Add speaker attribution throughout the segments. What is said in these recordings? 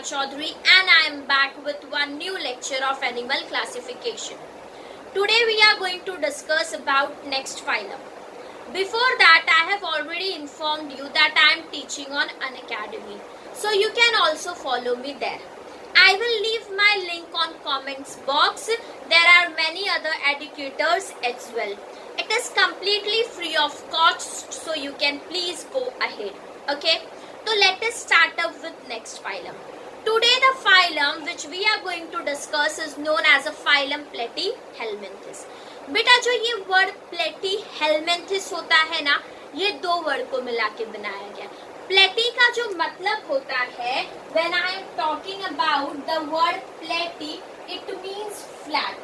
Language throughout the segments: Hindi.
Speaker 1: Chaudhary and I am back with one new lecture of animal classification. Today we are going to discuss about next phylum. Before that I have already informed you that I am teaching on Unacademy. So you can also follow me there. I will leave my link on comments box. There are many other educators as well. It is completely free of cost, so you can please go ahead. Okay. So let us start up with next phylum. Today the phylum which we are going to discuss is known as a phylum Platyhelminthes. बेटा जो ये वर्ड Platyhelminthes होता है ना, ये दो वर्ड को मिला के बनाया गया. प्लेटी का जो मतलब होता है, when I am talking about the word platy, it means flat.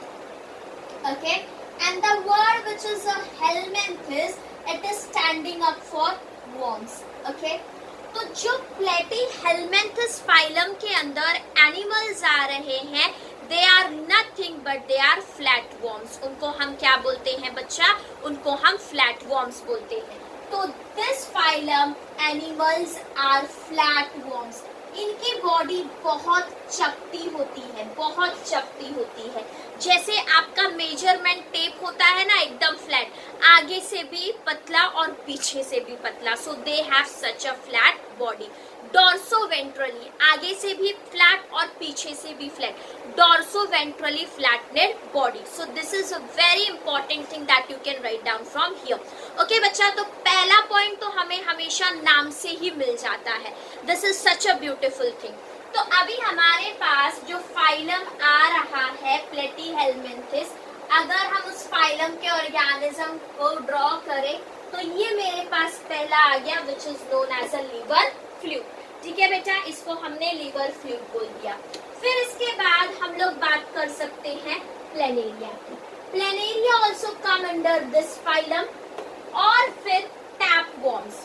Speaker 1: Okay, and the word which is a helminthes, it is standing up for worms. Okay. तो जो Platyhelminthes फाइलम के अंदर एनिमल्स आ रहे हैं, they are nothing but they are flat worms. उनको हम क्या बोलते हैं बच्चा? उनको हम फ्लैट वॉर्म्स बोलते हैं. तो this phylum animals are flat worms. इनकी बॉडी बहुत चपटी होती है, बहुत चपटी होती है. जैसे आपका मेजरमेंट टेप होता है ना, एकदम फ्लैट, आगे से भी पतला और पीछे से भी पतला. So they have such a flat body. Dorsoventrally आगे से भी फ्लैट और पीछे से भी flat. Dorsoventrally flattened body. So this is a very important thing that you can write down from here. Okay बच्चा, तो पहला पॉइंट तो हमें हमेशा नाम से ही मिल जाता है. This is such a beautiful thing. तो अभी हमारे पास जो फाइलम आ रहा है Platyhelminthes, अगर हम उस फाइलम के ऑर्गेनिज्म को ड्रॉ करें तो ये मेरे पास पहला आ गया which is known as a liver fluid. ठीक है बेटा, इसको हमने लीवर फ्लूइड बोल दिया. फिर इसके बाद हम लोग बात कर सकते हैं प्लेनेरिया की. Planaria also come under this phylum. और फिर टैप वॉर्म्स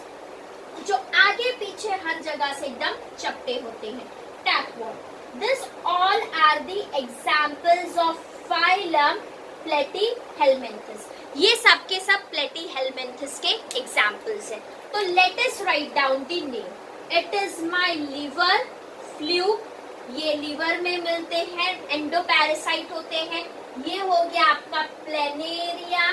Speaker 1: जो आगे पीछे हर जगह से एकदम चपटे होते हैं, tape worm. This all are the examples of phylum Platyhelminthes. ये सब के सब Platyhelminthes के एग्जाम्पल्स हैं. तो let us write down the name. It is my liver fluid. ये लीवर में मिलते हैं, एंडोपैरासाइट होते हैं. ये हो गया आपका प्लेनेरिया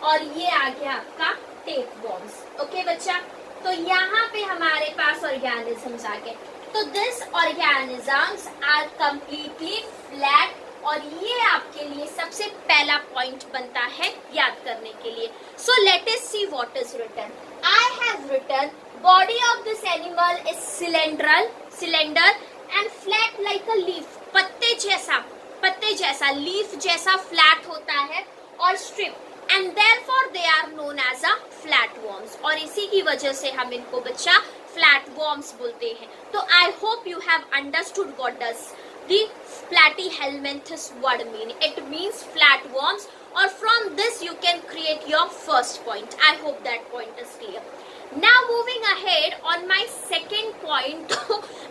Speaker 1: और ये आ गया आपका टेप वॉर्म्स. ओके बच्चा, तो यहाँ पे हमारे पास ऑर्गेनिजम्स आ गए. तो this organisms are completely flat. और ये आपके लिए सबसे पहला पॉइंट बनता है याद करने के लिए. So let us see what is written. I have written body of this animal is cylinder and flat like a leaf. पत्ते जैसा लीफ जैसा फ्लैट होता है और strip, and therefore they are known as a flat worms. और इसी की वजह से हम इनको बच्चा फ्लैट वॉर्म्स बोलते हैं. तो आई hope you have understood what does the Platyhelminthes word mean. It means flatworms, or from this you can create your first point. I hope that point is clear. Now moving ahead on my second point.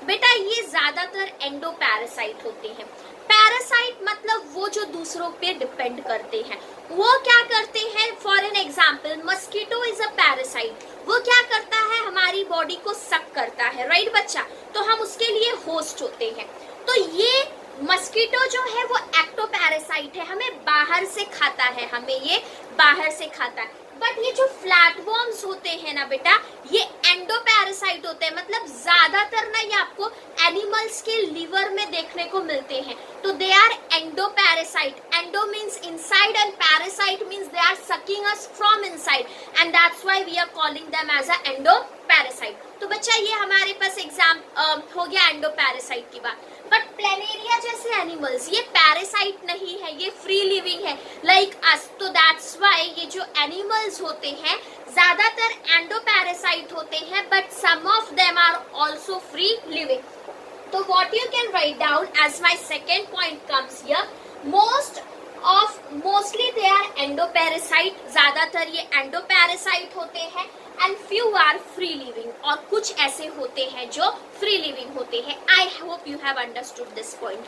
Speaker 1: बेटा ये ज्यादातर एंडोपैरासाइट होते हैं. पैरासाइट मतलब वो जो दूसरों पे डिपेंड करते हैं. वो क्या करते हैं? For an example, mosquito is a parasite. वो क्या करता है? हमारी बॉडी को सक करता है, राइट बच्चा? तो हम उसके लिए होस्ट होते हैं. तो ये मस्कीटो जो है वो एक्टोपैरासाइट है, हमें बाहर से खाता है, बट ये जो फ्लैटवॉर्म्स होते हैं ना बेटा, ये एंडोपैरासाइट होते हैं. मतलब ज्यादातर ना ये आपको एनिमल्स के लीवर में देखने को मिलते हैं. तो they are endoparasite. Endo means inside and parasite means they are sucking us from inside, and that's why we are calling them as a endoparasite. तो बच्चा ये हमारे पास एग्जाम हो गया एंडोपैरासाइट की बात. बट प्लेनेरिया जैसे एनिमल्स ये पैरासाइट नहीं है, ये फ्री लिविंग है लाइक अस. तो दैट्स व्हाई ये जो एनिमल्स होते हैं ज्यादातर एंडोपैरासाइट होते हैं, but some of them are also free living. तो what you can write down as my second point comes here. Mostly they are endoparasite. ज्यादातर ये एंडोपैरासाइट होते हैं, and few are free living. और कुछ ऐसे होते हैं जो फ्री लिविंग होते हैं. I hope you have understood this point.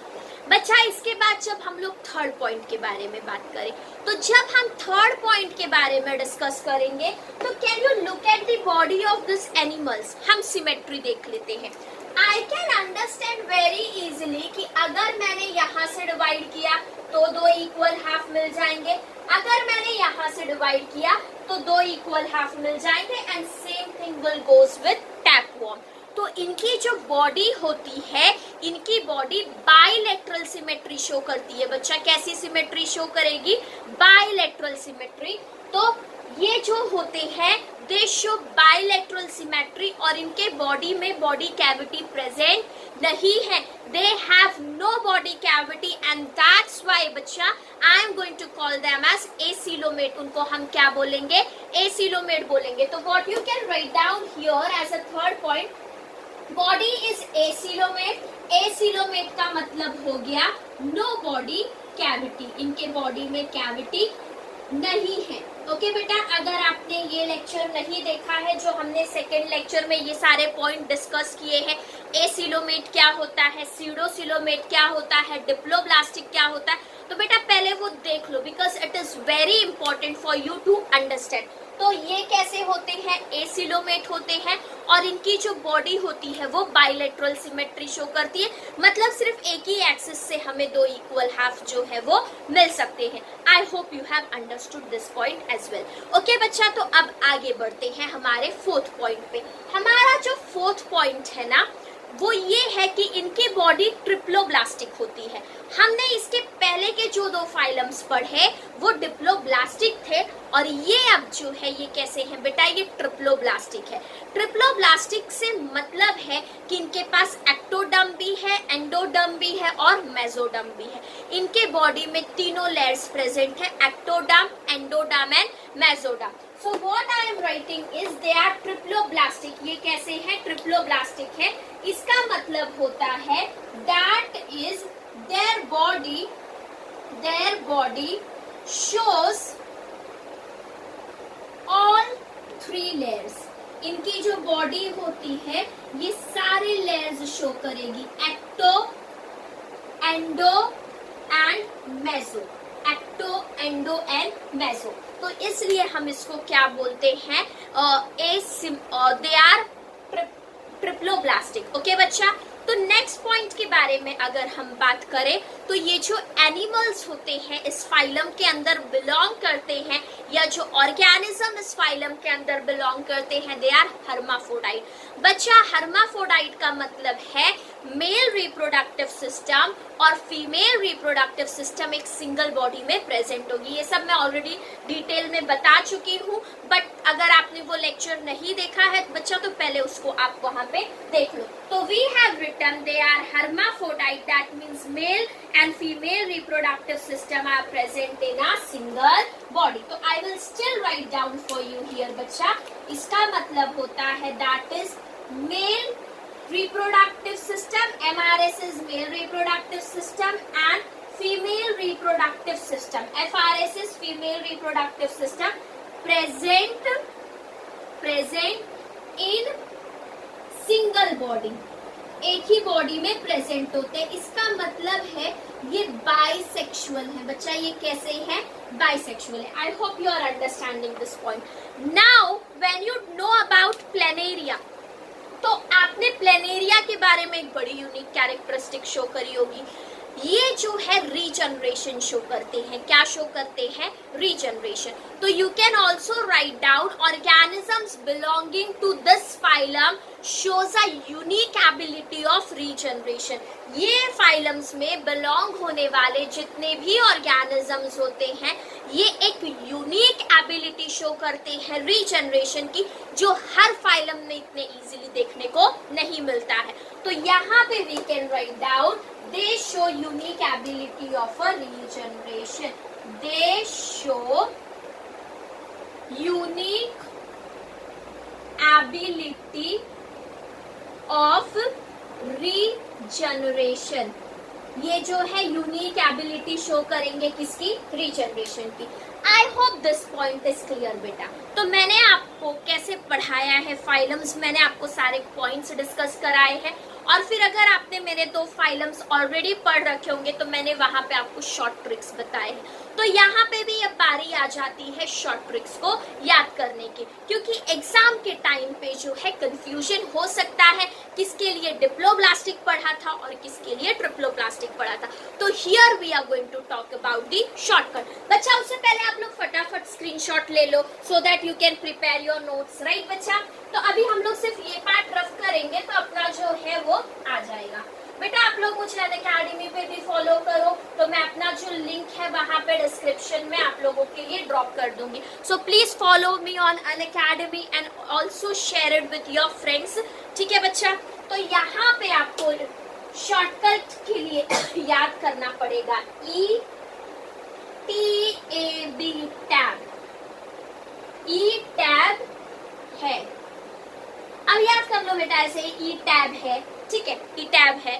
Speaker 1: बच्चा इसके बाद जब हम लोग थर्ड पॉइंट के बारे में बात करें, तो जब हम थर्ड पॉइंट के बारे में डिस्कस करेंगे तो can you look at the body of this animals. हम सिमेट्री देख लेते हैं. I can understand very easily कि अगर मैंने यहाँ से डिवाइड किया तो 2 इक्वल हाफ मिल जाएंगे, अगर मैंने यहाँ से डिवाइड किया तो 2 इक्वल हाफ मिल जाएंगे, and same thing will goes with tapeworm. तो इनकी जो बॉडी होती है, इनकी बॉडी बाइलेटरल सिमेट्री शो करती है। बच्चा कैसी सिमेट्री शो करेगी? Bilateral symmetry. तो ये जो होते हैं दे शो बाइलेटरल सिमेट्री, और इनके बॉडी में बॉडी कैविटी प्रेजेंट नहीं है। They have no body cavity, and that's why बच्चा I am going to call them as acoelomate. उनको हम क्या बोलेंगे? एसिलोमेट बोलेंगे। तो what you can write down here as a third point, body is acoelomate. Acoelomate का मतलब हो गया नो बॉडी कैविटी, इनके बॉडी में कैविटी नहीं है। ओके बेटा, अगर आपने ये लेक्चर नहीं देखा है जो हमने सेकेंड लेक्चर में ये सारे पॉइंट डिस्कस किए हैं, एसिलोमेट क्या होता है, सीडोसिलोमेट क्या होता है, डिप्लोब्लास्टिक क्या होता है, तो बेटा पहले वो देख लो, because it is very important for you to understand. तो ये कैसे होते हैं? एसिलोमेट होते हैं, और इनकी जो बॉडी होती है वो बाइलेटरल सिमेट्री शो करती है, मतलब सिर्फ एक ही एक्सिस से हमें 2 इक्वल हाफ जो है वो मिल सकते हैं। I hope you have understood this point as well. Okay बच्चा, तो अब आगे बढ़ते हैं हमारे फोर्थ पॉइंट पे। हमारा जो फोर्थ पॉइंट है ना, वो ये है कि इनकी बॉडी ट्रिप्लोब्लास्टिक होती है। हमने इसके पहले के जो 2 फाइलम्स पढ़े वो डिप्लोब्लास्टिक थे, और ये अब जो है ये कैसे हैं बेटा? ये ट्रिप्लोब्लास्टिक है। ट्रिप्लोब्लास्टिक से मतलब है कि इनके पास एक्टोडर्म भी है, एंडोडर्म भी है और मेसोडर्म भी है। इनके बॉडी में तीनों लेयर्स प्रेजेंट है, ectoderm, endoderm and mesoderm. So what I am writing is they are triploblastic। ये कैसे है? ट्रिप्लोब्लास्टिक है। इसका मतलब होता है that is their body shows all 3 layers। इनकी जो बॉडी होती है ये सारे लेयर्स शो करेगी, ecto, endo and meso. Ecto, endo and meso. तो इसलिए हम इसको क्या बोलते हैं? They are triploblastic. ओके बच्चा, तो नेक्स्ट पॉइंट के बारे में अगर हम बात करें तो ये जो एनिमल्स होते हैं इस फाइलम के अंदर बिलोंग करते हैं, या जो ऑर्गेनिज्म इस फाइलम के अंदर बिलोंग करते हैं, दे आर हर्माफोडाइट। बच्चा, हर्माफोडाइट का मतलब है मेल रिप्रोडक्टिव सिस्टम और फीमेल रिप्रोडक्टिव सिस्टम एक सिंगल बॉडी में प्रेजेंट होगी। ये सब मैं ऑलरेडी डिटेल में बता चुकी हूँ, बट अगर आपने वो लेक्चर नहीं देखा है बच्चा तो पहले उसको आप वहां पे देख लो। तो we have written they are hermaphrodite, that means male and female reproductive system are present in a single body। तो I will still write down for you here बच्चा। इसका मतलब होता है that is male reproductive system, MRS is male reproductive system, and female reproductive system, FRS is female reproductive system, present in single body, एक ही बॉडी में प्रेजेंट होते हैं। इसका मतलब है ये बाइसेक्सुअल है। बच्चा ये कैसे है? बाइसेक्सुअल है। I hope you are understanding this point. Now when you know about planaria, तो आपने प्लेनेरिया के बारे में एक बड़ी यूनिक कैरेक्टरिस्टिक शो करी होगी। ये जो है रीजनरेशन शो करते हैं। क्या शो करते हैं? रीजनरेशन। तो you can also write down organisms belonging to this phylum shows a unique ability of regeneration। ये फाइलम्स में बिलोंग होने वाले जितने भी ऑर्गेनिजम्स होते हैं ये एक यूनिक एबिलिटी शो करते हैं रीजनरेशन की, जो हर फाइलम में इतने इजीली देखने को नहीं मिलता है। तो यहाँ पे we can write down they show unique ability of a regeneration. They show unique ability of regeneration. ये जो है यूनिक एबिलिटी शो करेंगे किसकी? रीजनरेशन की। I hope this point is clear बेटा। तो मैंने आपको कैसे पढ़ाया है फाइलम्स, मैंने आपको सारे पॉइंट्स डिस्कस कराए हैं, और फिर अगर आपने मेरे 2 फाइलम्स ऑलरेडी पढ़ रखे होंगे तो मैंने वहां पे आपको शॉर्ट ट्रिक्स बताए हैं। तो यहाँ पे भी अब बारी आ जाती है शॉर्ट ट्रिक्स को याद करने की, क्योंकि एग्जाम के टाइम पे जो है कंफ्यूजन हो सकता है किसके लिए डिप्लोब्लास्टिक पढ़ा था और किसके लिए ट्रिप्लोप्लास्टिक पढ़ा था। तो here we are going to talk about the shortcut. बच्चा उससे पहले आप लोग फटाफट स्क्रीनशॉट ले लो so that you can prepare your notes, right बच्चा। तो अभी हम लोग सिर्फ ये पार्ट रफ करेंगे तो अपना जो है वो आ जाएगा। बेटा आप लोग मुझे अनअकैडमी पे भी फॉलो करो, तो मैं अपना जो लिंक है वहां पे डिस्क्रिप्शन में आप लोगों के लिए ड्रॉप कर दूंगी। So please follow me on Unacademy and also share it with your friends, ठीक है बच्चा। तो यहाँ पे आपको शॉर्टकट के लिए याद करना पड़ेगा ETAB टैब। ई टैब है, अब याद कर लो बेटा ऐसे ई टैब है, ठीक है, ई टैब है,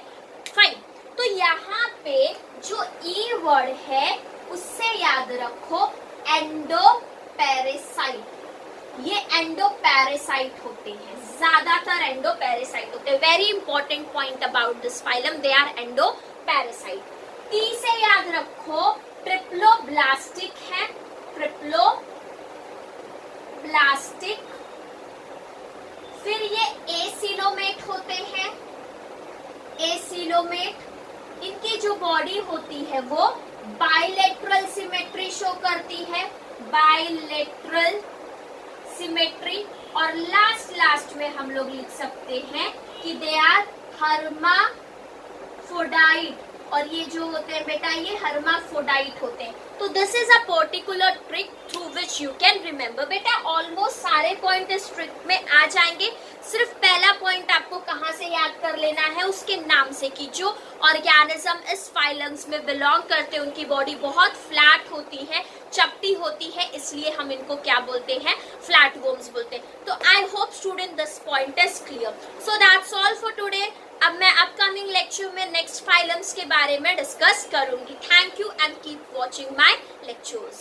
Speaker 1: फाइन। तो यहाँ पे जो ई वर्ड है उससे याद रखो एंडोपेरेसाइट। ये एंडोपेरेसाइट होते हैं, ज्यादातर एंडोपेरेसाइट होते हैं। Very important point about this phylum, they are endoparasite. T से याद रखो ट्रिप्लोब्लास्टिक है, ट्रिप्लोब्लास्टिक। फिर ये एसिलोमेट होते हैं, एसिलोमेट। इनकी जो बॉडी होती है वो बाइलेटरल सिमेट्री शो करती है, बाइलेटरल सिमेट्री। और लास्ट में हम लोग लिख सकते हैं कि दे आर हर्माफोडाइट, और ये जो होते हैं बेटा ये हर्माफोडाइट होते हैं। तो this is a particular trick through which you can remember. बेटा ऑलमोस्ट सारे पॉइंट इस ट्रिक में आ जाएंगे, सिर्फ पहला पॉइंट आपको कहाँ से याद कर लेना है, उसके नाम से, कि जो ऑर्गेनिज्म इस फाइलम्स में बिलोंग करते हैं उनकी बॉडी बहुत फ्लैट होती है, चपटी होती है, इसलिए हम इनको क्या बोलते हैं, फ्लैट वर्म्स बोलते हैं। तो I hope student this point is clear. So that's all for today. अब मैं अपकमिंग लेक्चर में नेक्स्ट फाइलम्स के बारे में डिस्कस करूंगी। Thank you and keep watching my lectures.